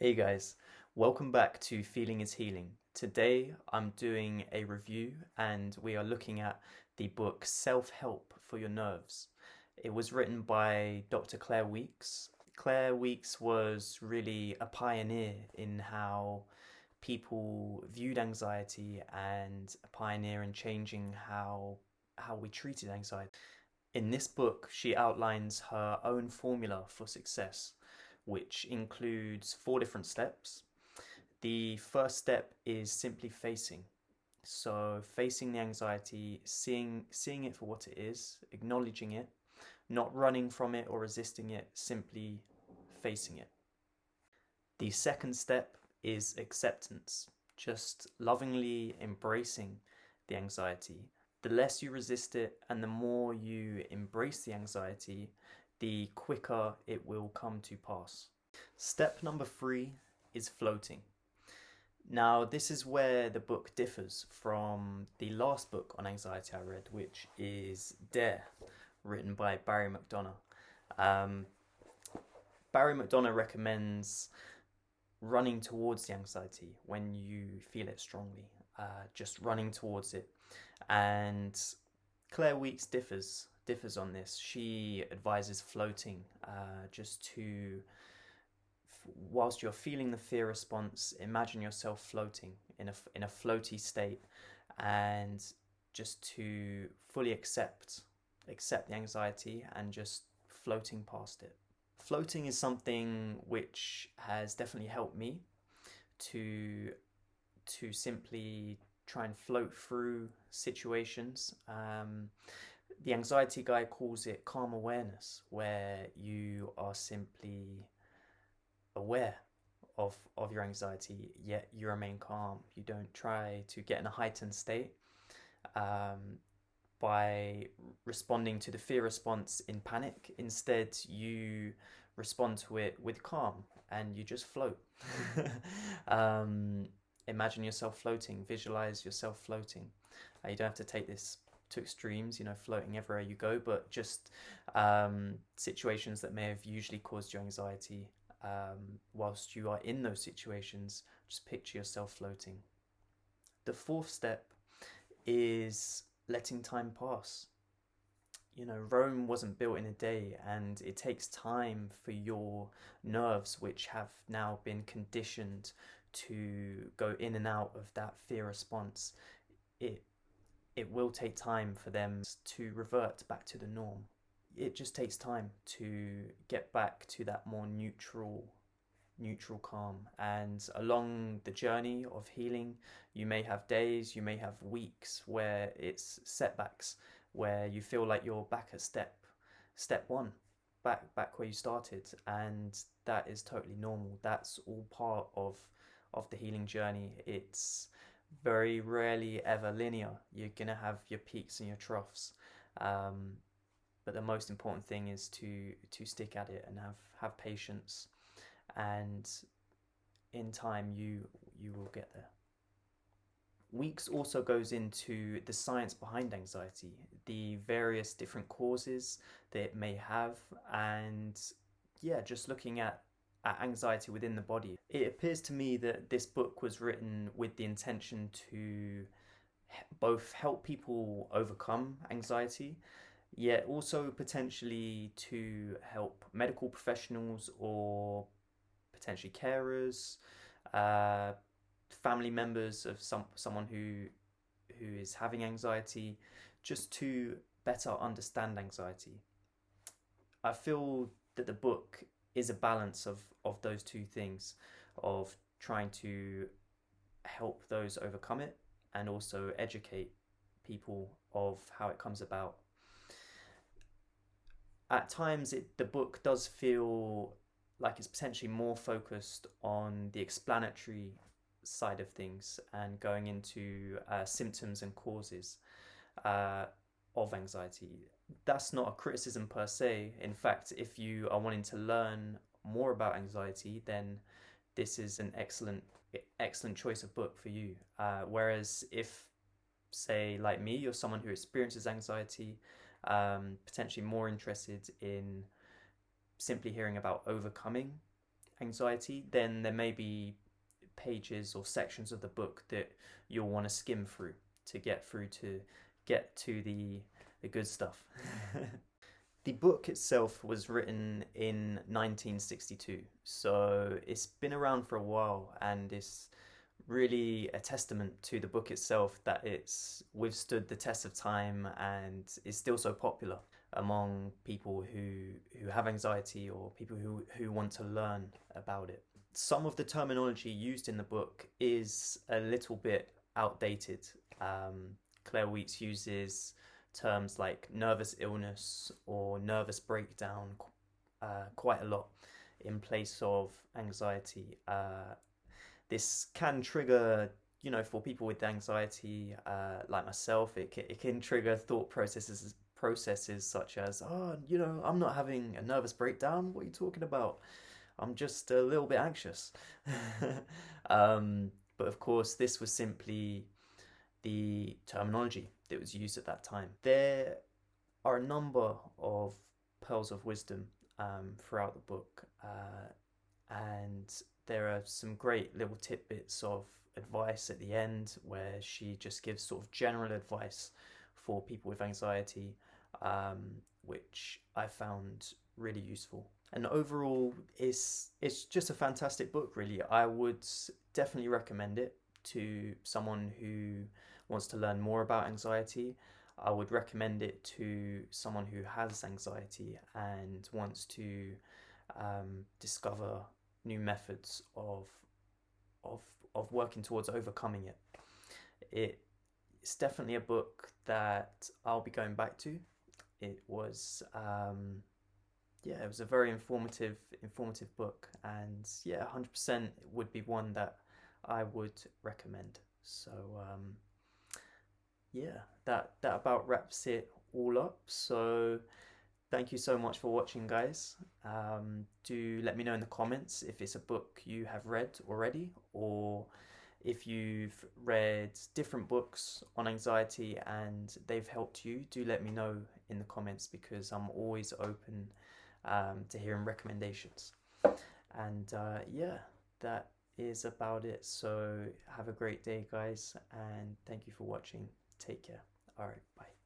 Hey guys, welcome back to Feeling is Healing. Today I'm doing a review and we are looking at the book Self-Help for Your Nerves. It was written by Dr. Claire Weekes. Claire Weekes was really a pioneer in how people viewed anxiety and a pioneer in changing how we treated anxiety. In this book, she outlines her own formula for success, which includes four different steps. The first step is simply facing. So facing the anxiety, seeing it for what it is, acknowledging it, not running from it or resisting it, simply facing it. The second step is acceptance, just lovingly embracing the anxiety. The less you resist it and the more you embrace the anxiety, the quicker it will come to pass. Step number three is floating. Now, this is where the book differs from the last book on anxiety I read, which is Dare, written by Barry McDonough. Um, Barry McDonough recommends running towards the anxiety when you feel it strongly, just running towards it. And Claire Weekes differs on this. She advises floating, just to whilst you're feeling the fear response, imagine yourself floating in a floaty state, and just to fully accept the anxiety and just floating past it. Floating is something which has definitely helped me to simply try and float through situations. The anxiety guy calls it calm awareness, where you are simply aware of your anxiety, yet you remain calm. You don't try to get in a heightened state um, by responding to the fear response in panic. Instead, you respond to it with calm and you just float. um, Imagine yourself floating, visualize yourself floating. You don't have to take this to extremes, floating everywhere you go, but just situations that may have usually caused you anxiety. Whilst you are in those situations, just picture yourself floating. The fourth step is letting time pass. Rome wasn't built in a day, and it takes time for your nerves, which have now been conditioned to go in and out of that fear response. It it will take time for them to revert back to the norm. It just takes time to get back to that more neutral calm. And along the journey of healing, you may have days, you may have weeks where it's setbacks, where you feel like you're back at step one, back where you started, and that is totally normal. That's all part of the healing journey. It's very rarely ever linear. You're gonna have your peaks and your troughs. Um, but the most important thing is to stick at it and have patience, and in time you will get there. Weeks also goes into the science behind anxiety, the various different causes that it may have, and yeah, just looking at anxiety within the body. It appears to me that this book was written with the intention to both help people overcome anxiety, yet also potentially to help medical professionals or potentially carers, uh, family members of someone who is having anxiety, just to better understand anxiety. I feel that the book is a balance of those two things, of trying to help those overcome it and also educate people of how it comes about. At times, the book does feel like it's potentially more focused on the explanatory side of things and going into symptoms and causes uh, of anxiety. That's not a criticism per se. In fact, if you are wanting to learn more about anxiety, then this is an excellent choice of book for you. Whereas if, say, like me, you're someone who experiences anxiety, potentially more interested in simply hearing about overcoming anxiety, then there may be pages or sections of the book that you'll want to skim through to get to the good stuff. The book itself was written in 1962, so it's been around for a while, and it's really a testament to the book itself that it's withstood the test of time and is still so popular among people who have anxiety or people who want to learn about it. Some of the terminology used in the book is a little bit outdated. Claire Weeks uses terms like nervous illness or nervous breakdown quite a lot in place of anxiety. This can trigger, for people with anxiety like myself, it can trigger thought processes such as, oh, I'm not having a nervous breakdown. What are you talking about? I'm just a little bit anxious. But of course, this was simply the terminology that was used at that time. There are a number of pearls of wisdom throughout the book, and there are some great little tidbits of advice at the end where she just gives sort of general advice for people with anxiety, which I found really useful. And overall, it's just a fantastic book, really. I would definitely recommend it to someone who wants to learn more about anxiety. I would recommend it to someone who has anxiety and wants to discover new methods of working towards overcoming it. It's definitely a book that I'll be going back to. It was it was a very informative book, and yeah, 100% would be one that I would recommend. So yeah, that about wraps it all up. So thank you so much for watching, guys. Do let me know in the comments if it's a book you have read already, or if you've read different books on anxiety and they've helped you. Do let me know in the comments, because I'm always open to hearing recommendations. And yeah, that is about it. So have a great day, guys, and thank you for watching. Take care. All right, bye.